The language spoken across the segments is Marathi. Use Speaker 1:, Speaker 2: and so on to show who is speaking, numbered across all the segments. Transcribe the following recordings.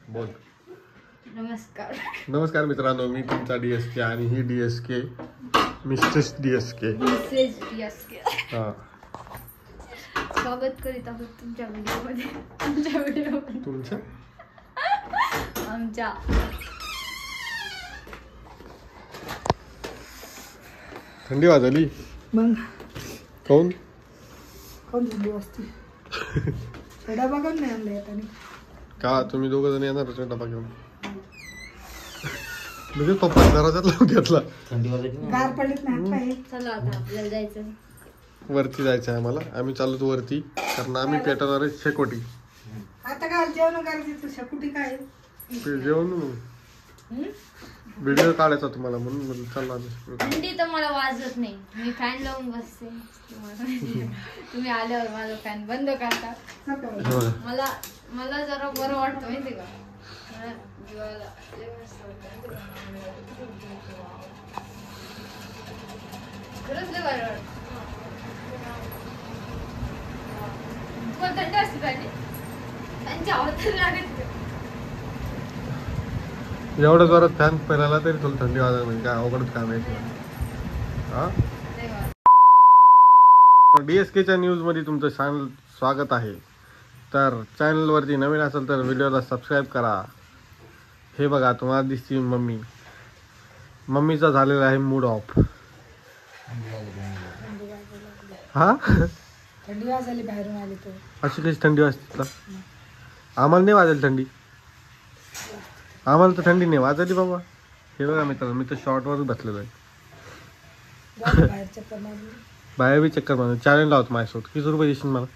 Speaker 1: बोल.
Speaker 2: नमस्कार मित्रांनो, मी तुमचा DSK आणि ही DSK मिसेस DSK. हा,
Speaker 1: स्वागत करीत आहोत तुमच्या व्हिडिओमध्ये.
Speaker 2: तुमच्या
Speaker 1: आमच्या
Speaker 2: थंडी वाजली
Speaker 3: मग
Speaker 2: काऊन
Speaker 3: थंडी वाजते. डबा कोण नाही आणला येताना
Speaker 2: का? तुम्ही दोघं जण येणार होते डबा घेऊन. लगेच पप्पा दरवाजात लावून घेतला.
Speaker 3: गार पडलेत ना हात पाय.
Speaker 1: चला आता आपल्याला जायचं.
Speaker 2: वरती जायचं आहे आम्हाला. आम्ही चाललो तो वरती, कारण आम्ही पेटवणार आहे शेकोटी.
Speaker 3: आता काय जेवण करायचं शकुटी काय
Speaker 2: जेवण व्हिडिओ काढायचा तुम्हाला म्हणून चालला आम्ही.
Speaker 1: थंडी तर मला वाजत नाही, मी फॅन लावून बसते. तुम्ही आल्यावर माझा फॅन बंद करता. मला मला जरा बरं वाटतं माहिती का. जीवाला खरंच लय बरं वाटतं. तुम्हाला थंडी असते पाहिजे त्यांची आवाज तरी लागत.
Speaker 2: एवढं जोरात फॅन पेरायला तरी तुला थंडी वाजत म्हणजे काय अवघडच काम आहे. हा, DSKच्या न्यूजमध्ये तुमचं स्वागत आहे. तर चॅनलवरती नवीन असेल तर व्हिडिओला सबस्क्राईब करा. हे बघा, तुम्हाला दिसती मम्मीचा झालेला आहे मूड ऑफ. हा,
Speaker 3: थंडी वाजली बाहेरून आली तर.
Speaker 2: अशी कशी थंडी वाजते तुला? आम्हाला नाही वाजेल थंडी. आम्हाला तर थंडी नाही वाजली बाबा. हे बघा मित्रांनो, मी तर शॉर्टवरच बसलेलो आहे.
Speaker 3: बाहेर चक्कर मारली.
Speaker 2: बाहेर बी चक्कर मारून चॅलेंज लावतो माझ्यासोबत. किती रुपये देशील मला?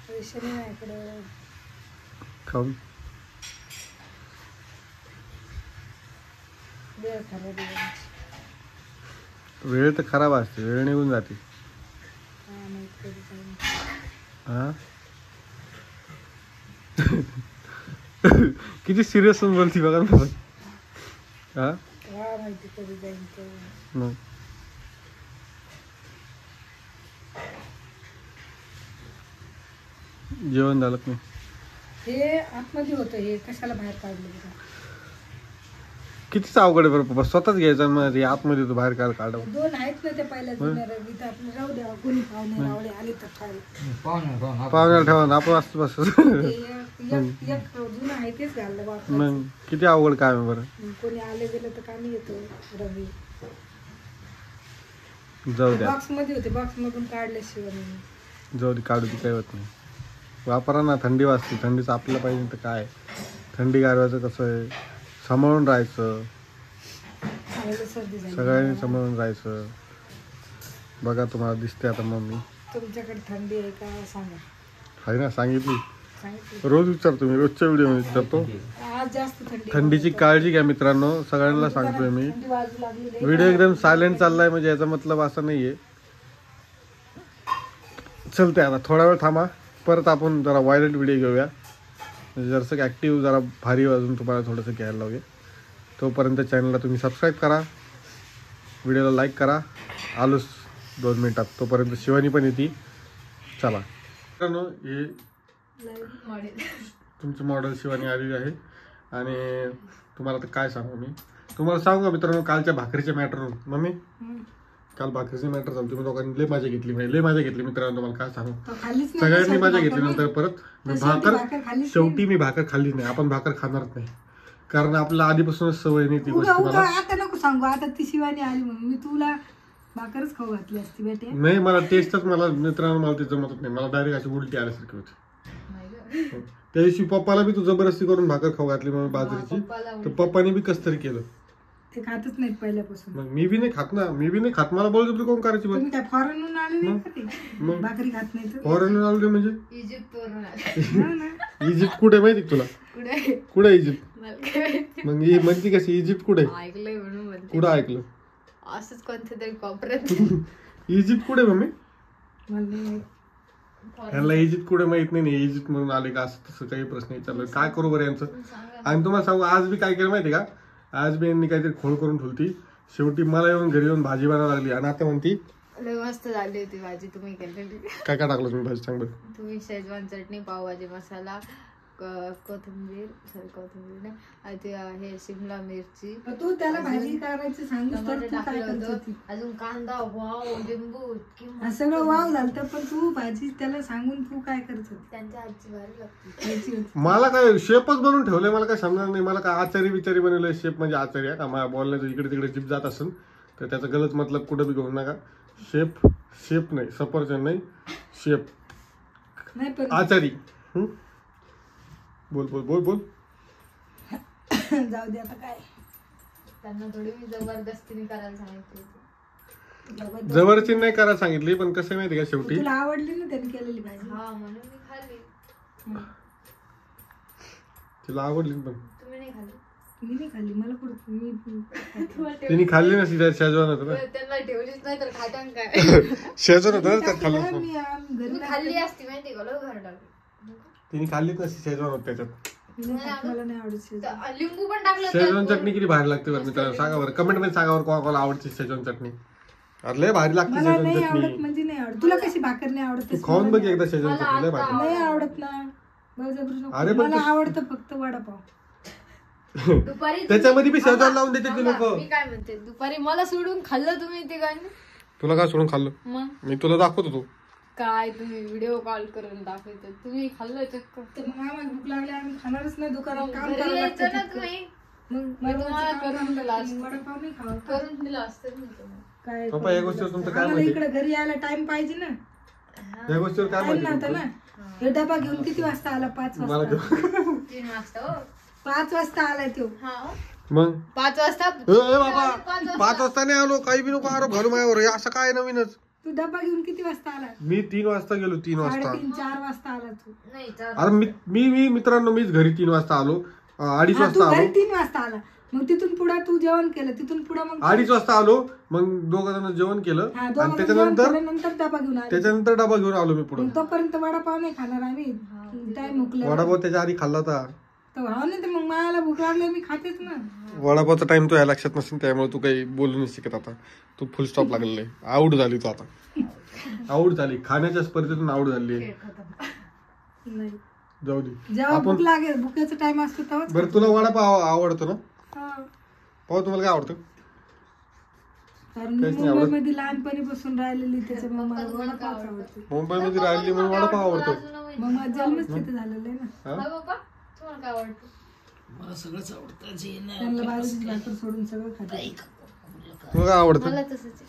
Speaker 3: पैसे नाही माझ्याकडे.
Speaker 2: खाऊन
Speaker 3: वेळ खराब आहे.
Speaker 2: वेळ तर खराब असते, वेळ निघून जाते.
Speaker 3: काय माहित कधी जाईन.
Speaker 2: हा, किती सिरियस होऊन बोलती बघा ना. हा,
Speaker 3: काय माहिती कधी जाईन ते.
Speaker 2: मग जेवण झालं का नाही?
Speaker 3: हे आतमध्ये होतं, हे कशाला बाहेर काढलं बघा.
Speaker 2: कितीच अवघड आहे बरं पप्पा. स्वतःच घ्यायचं मग आतमध्ये तो बाहेर काढ.
Speaker 3: दोन आहेत ना ते पहिल्या जुन्या रंगीत. आपलं राहू द्या, कोणी पाहुणे रावळे आले तर काय.
Speaker 2: पाहुण्याला ठेवा ना, आपण असतो बस.
Speaker 3: एक जुनं आहे तेच घाललं बापरे.
Speaker 2: मग किती अवघड काम आहे बरं.
Speaker 3: कोणी आले गेलं तर कामी येतो रवी.
Speaker 2: जाऊ द्या,
Speaker 3: बॉक्स मध्ये होते, बॉक्स मधून काढल्याशिवाय.
Speaker 2: जाऊ दे, काढू दे, काही होत नाही. वापरा ना, थंडी वाजते. थंडीचं आपल्याला पाहिजे तर काय. थंडी गारवायचं कसं आहे, सांभाळून राहायचं.
Speaker 3: सर्दी झाली.
Speaker 2: सगळ्यांनी सांभाळून राहायचं. बघा तुम्हाला दिसते आता मम्मी.
Speaker 3: तुमच्याकडे थंडी आहे का सांगा.
Speaker 2: आहे ना, सांगितली.
Speaker 3: सांगितलं
Speaker 2: रोज विचारतो मी, रोजच्या व्हिडिओ विचारतो.
Speaker 3: आज जास्त थंडी.
Speaker 2: थंडीची काळजी घ्या मित्रांनो, सगळ्यांना सांगतोय मी.
Speaker 3: थंडी वाजू लागली.
Speaker 2: व्हिडिओ एकदम सायलेंट चाललाय म्हणजे याचा मतलब असा नाहीये. चलते आता थोडा वेळ थांबा, परत आपण जरा व्हायलेंट व्हिडिओ घेऊया. म्हणजे जरासं ॲक्टिव्ह, जरा भारी वाजून तुम्हाला थोडंसं घ्यायला लावूया. तोपर्यंत चॅनलला तुम्ही सबस्क्राईब करा, व्हिडिओला लाईक करा. आलोच 2 मिनिटात. तोपर्यंत शिवानी पण येते. चला मित्रांनो, हे तुमचं मॉडेल शिवानी आलेली आहे. आणि तुम्हाला तर काय सांगू मी. तुम्हाला सांगू का मित्रांनो, कालच्या भाकरीच्या मॅटरवरून. मम्मी, काल भाकरीची मॅटर झाली. तुम्ही लोकांनी लय मजा घेतली, लय मजा घेतली मित्रांनो. तुम्हाला काय सांगू, सगळ्यांनी मजा घेतली. नंतर परत मी शेवटी मी भाकर खाल्ली नाही. आपण भाकर खाणारच नाही, कारण आपल्याला आधीपासूनच सवय नाही ती गोष्ट.
Speaker 3: आता नको सांगू. आता ती शिवानी आली म्हणून मी तुला भाकरच खाऊ घातली असती बेटे.
Speaker 2: नाही, मला टेस्टच मला मित्रांनो मला ते जमतच नाही. मला डायरेक्ट अशी उलटी आल्यासारखी होती. त्या दिवशी पप्पाला बी तू जबरदस्ती करून भाकर खाऊ घातली म्हणून बाजरीची, तर पप्पाने बी कस तरी केलं.
Speaker 3: ते खातच नाहीत पहिल्यापासून.
Speaker 2: मग मी बी नाही खात ना, मी बी नाही खात. मला बोलतो कोण करायची बघ.
Speaker 3: तुम्ही काय फॉरेनहून आले नाही का ते?
Speaker 2: मग
Speaker 3: भाकरी खात नाही तर.
Speaker 2: फॉरेन आलो म्हणजे
Speaker 1: इजिप्तवरून आले.
Speaker 2: इजिप्त कुठे माहिती तुला? कुठे इजिप्त? मग ही म्हणती कशी इजिप्त कुठे?
Speaker 1: ऐकलंय म्हणून म्हणते.
Speaker 2: कुठं ऐकलं?
Speaker 1: असंच कोणत्या तरी कोपऱ्यात.
Speaker 2: इजिप्त कुठे मम्मी?
Speaker 3: मला
Speaker 2: ह्यांना इजिप्त कुठे माहित नाही. इजिप्त म्हणून आले का असं तसं काही प्रश्न विचारलं. काय करू बरं यांचं. आणि तुम्हाला सांगू, आज बी काय केलं माहिती का, आज बी यांनी काहीतरी खोड करून ठेवती. शेवटी मला येऊन घरी येऊन भाजी बनायला लागली. आणि आता म्हणती
Speaker 1: लय मस्त झाली होती भाजी तुम्ही केलेली.
Speaker 2: काय काय टाकलं तुम्ही भाजी सांग बरं.
Speaker 1: तुम्ही शेजवान चटणी, पावभाजी मसाला, कोथिंबीर नाही ते हे शिमला मिरची,
Speaker 3: तू त्याला भाजी करायची सांगितलं तर
Speaker 1: टमाटर
Speaker 3: तू काय
Speaker 1: टाकलं
Speaker 3: करत
Speaker 1: होतं,
Speaker 3: होती?
Speaker 1: अजून कांदा, वाव, लिंबू, इतकी
Speaker 3: हा
Speaker 1: मस्त
Speaker 3: सगळं वाव
Speaker 1: भाजी.
Speaker 3: झालं पण तू भाजी त्याला सांगून तू काय करत होती?
Speaker 1: त्यांच्या हातची भारी लागते.
Speaker 3: खायची होती.
Speaker 2: मला काय शेपच बनवून ठेवलंय, मला काय समजणार नाही. मला काय आचारी बिचारी बनवलंय. शेप म्हणजे आचारी आहे का? मला बोलण्याचं इकडे तिकडे जीभ जात असेल तर त्याचा गलत मतलब कुठं बी घेऊ नका. शेप नाही, सफरचंद नाही, शेप
Speaker 3: नाही पण
Speaker 2: आचारी. बोल बोल बोल बोल.
Speaker 3: जाऊ दे आता काय
Speaker 1: त्यांना थोडी मी जबरदस्तीने करायला सांगितली होती.
Speaker 2: जवळची नाही करायला सांगितली, पण कसं माहिती का शेवटी
Speaker 3: तुला आवडली ना त्यांनी केलेली भाजी.
Speaker 1: हा म्हणून मी खाल्ली.
Speaker 2: तिला आवडली पण
Speaker 1: तुम्ही नाही खाल्ली.
Speaker 3: मी नाही खाल्ली, मला कुठं मी
Speaker 2: तिने खाल्ली नसती. त्यात शेजवान होतं ना.
Speaker 1: त्यांना ठेवलीच नाही तर खातान काय.
Speaker 2: शेजवान होतं ना त्यात खाल्लं.
Speaker 3: मी घरी
Speaker 1: तुम्ही खाल्ली असती माहिती का, लय भारी लागली.
Speaker 2: तिने खाल्लीच नसती. शेजवान होतं त्याच्यात.
Speaker 3: मला नाही आवडत शेजवान.
Speaker 1: तर लिंबू पण टाकलं
Speaker 2: शेजवान चटणी किती भारी लागते बरं मित्रांनो, सांगा बरं कमेंट मध्ये सांगा बरं कोणाला आवडते शेजवान चटणी. अरे लय भारी लागते
Speaker 3: मला
Speaker 2: शेजवान
Speaker 3: नाही आवडत
Speaker 2: चटणी.
Speaker 3: म्हणजे नाही आवडत. तुला कशी भाकर नाही आवडत
Speaker 2: तू
Speaker 3: तशी
Speaker 2: खाऊन
Speaker 3: मला
Speaker 2: बघ एकदा शेजवान चटणी, लय भारी.
Speaker 3: नाही आवडत ना. बळजबरी नको.
Speaker 2: अरे पण
Speaker 3: मला आवडतं फक्त वडापाव.
Speaker 1: दुपारी
Speaker 2: त्याच्यामध्ये बी शेजवान लावून देते ते लोक.
Speaker 1: मी काय म्हणते, दुपारी मला सोडून खाल्लं तुम्ही ते काय.
Speaker 2: तुला काय सोडून खाल्लं?
Speaker 1: मग
Speaker 2: मी तुला दाखवत होतो.
Speaker 1: काय तुम्ही व्हिडिओ कॉल करून दाखवता, तुम्ही खाल्लं चक्क.
Speaker 3: तर मग आम्हाला भूक लागली आम्ही खाणारच नाही. दुकानात काम
Speaker 1: घरी
Speaker 3: करावं
Speaker 1: यायचं
Speaker 3: लागतं
Speaker 1: ना
Speaker 3: तितकं.
Speaker 1: तुम्ही,
Speaker 3: मग
Speaker 1: मी तुम्हाला करून दिलं असतं.
Speaker 3: वडापाव नाही खावा.
Speaker 1: करून दिलं असतं मी तुम्हाला.
Speaker 3: काय
Speaker 2: पप्पा या गोष्टीवर तुमचं काय
Speaker 3: आम्हाला
Speaker 2: माहिती?
Speaker 3: इकडे घरी यायला टाइम पाहिजे ना.
Speaker 2: या गोष्टीवर काय
Speaker 3: टाइम
Speaker 2: माहिती
Speaker 3: नव्हता
Speaker 2: तुमचं?
Speaker 3: ना. हे डबा घेऊन किती वाजता आला? 5
Speaker 2: मला
Speaker 3: वाजता.
Speaker 1: 3 वाजता हो.
Speaker 3: 5 वाजता आलाय तो.
Speaker 1: हा हो.
Speaker 2: मग
Speaker 1: 5 वाजता.
Speaker 2: ए बाबा 5 वाजता नाही आलो. काही बी नको आरोप घालू माझ्यावर. हे असं काय नवीनच.
Speaker 3: तू डबा घेऊन किती वाजता आला?
Speaker 2: मी 3 वाजता गेलो. 3 वाजता.
Speaker 3: 3-4 वाजता आला तू.
Speaker 1: नाही चार.
Speaker 2: अरे मी मित्रांनो मीच घरी 3 वाजता आलो. 2:30
Speaker 3: हा, तू
Speaker 2: वाजता
Speaker 3: घरी
Speaker 2: आलो.
Speaker 3: 3 वाजता आला. मग तिथून पुढे तू जेवण केलं. तिथून पुढे मग
Speaker 2: 2:30 वाजता आलो. मग दोघं जण जेवण केलं
Speaker 3: हा,
Speaker 2: आणि
Speaker 3: दोघं
Speaker 2: त्याच्यानंतर
Speaker 3: जेवण केल्यानंतर डबा घेऊन आले.
Speaker 2: त्याच्यानंतर डबा घेऊन आलो मी पुढे.
Speaker 3: मग तोपर्यंत वडापाव नाही खाणार आम्ही. टाइम हुकलं.
Speaker 2: वडापाव त्याच्या आधी खाल्ला होता.
Speaker 3: तर हा नाही तर मग मला भूक लागली मी खातेच ना.
Speaker 2: वडापावचा टाइम तो या लक्षात नसेल, त्यामुळे तू काही बोलू नाही शिकत. आता तू फुल स्टॉप लागलेला आहे. आऊट झाली तू आता. आऊट झाली. खाण्याच्या स्पर्धेतून आऊट झाली आहे.
Speaker 3: नाही
Speaker 2: जाऊ दे.
Speaker 3: जेव्हा भूक लागेल, भुकेचा टाइम असतो तेव्हाच.
Speaker 2: बरं तुला वडापाव आवडतो ना?
Speaker 3: हा.
Speaker 2: पाव तुम्हाला काय आवडतं?
Speaker 3: कारण मी मुंबईमध्ये लहानपणी बसून राहिलेली त्याच्यामुळे मला वडापाव आवडतो.
Speaker 2: मुंबईमध्ये राहिली म्हणून वडापाव आवडतो.
Speaker 3: मग माझा जन्मच तिथे झालेला आहे ना.
Speaker 2: हा?
Speaker 1: हा बाबा, तुम्हाला काय आवडतं?
Speaker 3: मला सगळंच आवडतं. त्यांना बाजरीची भाकर सोडून सगळं खाते.
Speaker 2: तुला काय आवडतं?
Speaker 1: मला तसंच आहे.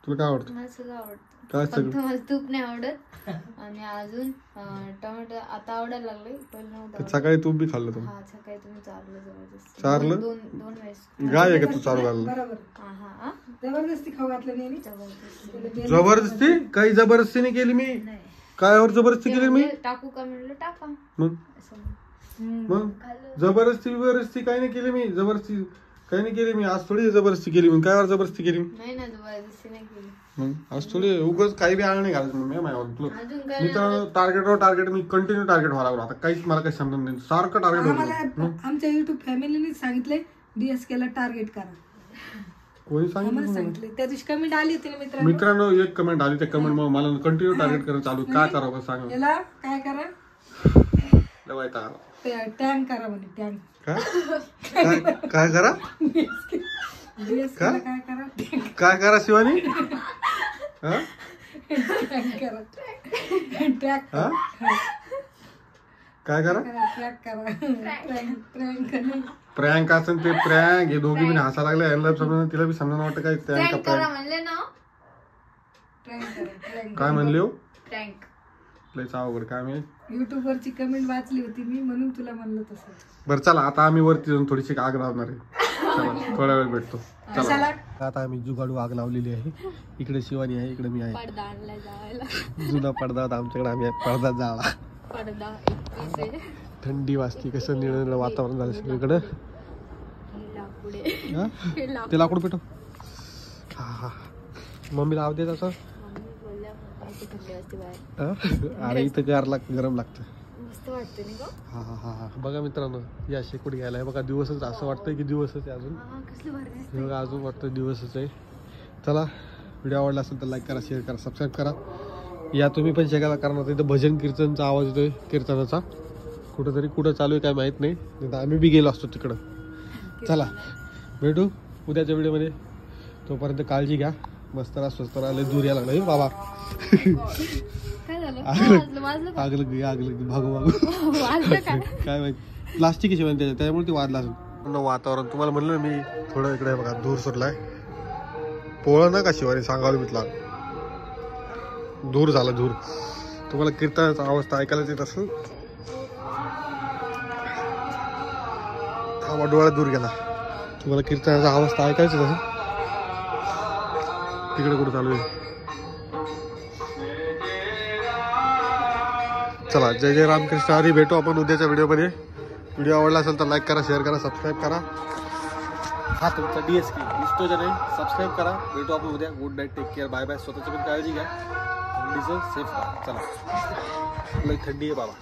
Speaker 2: तुला काय आवडतं?
Speaker 1: मला सगळं आवडतं.
Speaker 2: काय
Speaker 1: फक्त
Speaker 2: सगळं?
Speaker 1: मला तूप नाही आवडत. आणि अजून टोमॅटो आता आवडायला लागले, पण नव्हतं.
Speaker 2: सकाळी तूप बी खाल्लं तुम्ही?
Speaker 1: हा सकाळी तुम्ही चारलं जबरदस्त.
Speaker 2: चारलं?
Speaker 1: दोन वेळेस.
Speaker 2: गाय आहे का तू चालू घाललं?
Speaker 3: बरोबर.
Speaker 1: हा हा हा.
Speaker 3: जबरदस्ती खाऊ घातलं नाही.
Speaker 1: जबरदस्त.
Speaker 2: जबरदस्ती? काही जबरदस्ती नाही केली मी.
Speaker 1: नाही.
Speaker 2: कायवर जबरदस्ती केली मी?
Speaker 1: म्हणजे टाकू का म्हणलं टाका
Speaker 2: मग
Speaker 1: असं.
Speaker 2: मग जबरदस्ती काही नाही केली मी. जबरदस्ती काही नाही केली मी. आज थोडी जबरदस्ती केली मी. कायवर जबरदस्ती केली मी?
Speaker 1: नाही ना, जबरदस्ती नाही केली.
Speaker 2: मग आज थोडी उगाच काही बी आळ नाही घालत मी माझ्यावर.
Speaker 1: अजून काय
Speaker 2: मी तर टार्गेट मी कंटिन्यू टार्गेट व्हायला लागलो. आता काहीच मला काही समजत नाही. सारखं टार्गेट
Speaker 3: आम्हाला
Speaker 2: होतं.
Speaker 3: आमच्या युट्यूब फॅमिलीने सांगितले DSK ला टार्गेट करा.
Speaker 2: कोणी
Speaker 3: आम्हाला
Speaker 2: सांगितलं?
Speaker 3: सांगितले. त्या दिवशी कमेंट आली होती ना मित्रांनो.
Speaker 2: मित्रांनो एक कमेंट आली. त्या कमेंट मग मला कंटिन्यू टार्गेट करायला चालू. काय करावं सांगा.
Speaker 3: याला काय करा? टँक करा म्हणे. टँक
Speaker 2: काय करा?
Speaker 3: DSK ला काय करा?
Speaker 2: काय करा शिवानी? हा?
Speaker 3: टँक करा. ट्रॅक
Speaker 2: हा? काय करा?
Speaker 3: ट्रॅक करा. ट्रॅक करा.
Speaker 2: प्रँक असेल ते प्रँक. हे दोघी मी हसा लागले. यांना समजा तिला बी समजा वाटतं काय प्रँक
Speaker 1: प्रँक
Speaker 2: का
Speaker 1: करा
Speaker 2: प्रँक.
Speaker 1: म्हणले ना.
Speaker 3: ट्रॅक करा. ट्रॅक
Speaker 2: काय म्हणले हो?
Speaker 1: प्रँक.
Speaker 2: लयच अवघड काय मी.
Speaker 3: युट्यूब वरची कमेंट वाचली होती मी, म्हणून तुला म्हणलं तसं.
Speaker 2: बरं चला आता आम्ही वरती जाऊन थोडीशी आग लावणार आहे. चला थोड्या वेळ भेटतो.
Speaker 3: कशाला?
Speaker 2: आता आम्ही जुगाडू आग लावलेली आहे. इकडे शिवानी आहे, इकडे मी आहे.
Speaker 1: पडदा आणलाय जायला.
Speaker 2: जुना पडदा होता आमच्याकडे. आम्ही पडदा जाळा.
Speaker 1: पडदा 21 आहे.
Speaker 2: थंडी वाजती. कसं निळं वातावरण झालं सगळीकडं.
Speaker 1: पुढे
Speaker 2: हा? ते लाकूड पेटव. हा हा मम्मी लाव दे तसं.
Speaker 1: थंडी वाजते बाहेर.
Speaker 2: हा? अरे इथं गरम लागतं.
Speaker 1: मस्त वाटते नाही का?
Speaker 2: हा हा हा हा बघा मित्रांनो या शेकूड घ्यायला आहे बघा. दिवसच असं वाटतंय की दिवसच आहे अजून.
Speaker 1: कसलं भारी दिसतंय.
Speaker 2: हे बघा अजून वाटतं दिवसच आहे. चला व्हिडिओ आवडला असेल तर लाईक करा, शेअर करा, सबस्क्राईब करा. या तुम्ही पण शेगायला, कारण आता इथं भजन कीर्तनचा आवाज येतोय, कीर्तनाचा कुठं चालू आहे काय माहीत नाही, नाही तर आम्ही बी गेलो असतो तिकडं. चला भेटू उद्याच्या व्हिडिओमध्ये. तोपर्यंत काळजी घ्या, मस्त राहा, स्वस्त राहा. लय दूर यायला लागलं बाबा.
Speaker 1: काय झालं?
Speaker 2: आग लगी भागू काय माहिती प्लास्टिक शिवाय त्याच्यामुळे ती वाढला असेल. वातावरण तुम्हाला म्हणलं मी थोडं इकडे बघा दूर सुटलाय. पोळं ना का शिवानी सांगायला भेटला, दूर झाला दूर. तुम्हाला कीर्तनाचा आवाज तर ऐकायलाच येत असेल. हा डोळा दूर गेला. तुम्हाला कीर्तनाचा आवाज तर ऐकायच असेल. तिकडे कुठं चालू आहे. चला जय जय रामकृष्ण हरी. भेटू आपण उद्याच्या व्हिडिओमध्ये. व्हिडिओ आवडला असेल तर लाईक करा, शेअर करा, सबस्क्राईब करा. हा तुमचा DSK दिसतो ज्याने सबस्क्राईब करा. भेटू आपण उद्या. Good night, take care, bye bye. स्वतःची पण काळजी घ्या. थंडीचं सेफ राहा. चला लई थंडी आहे बाबा.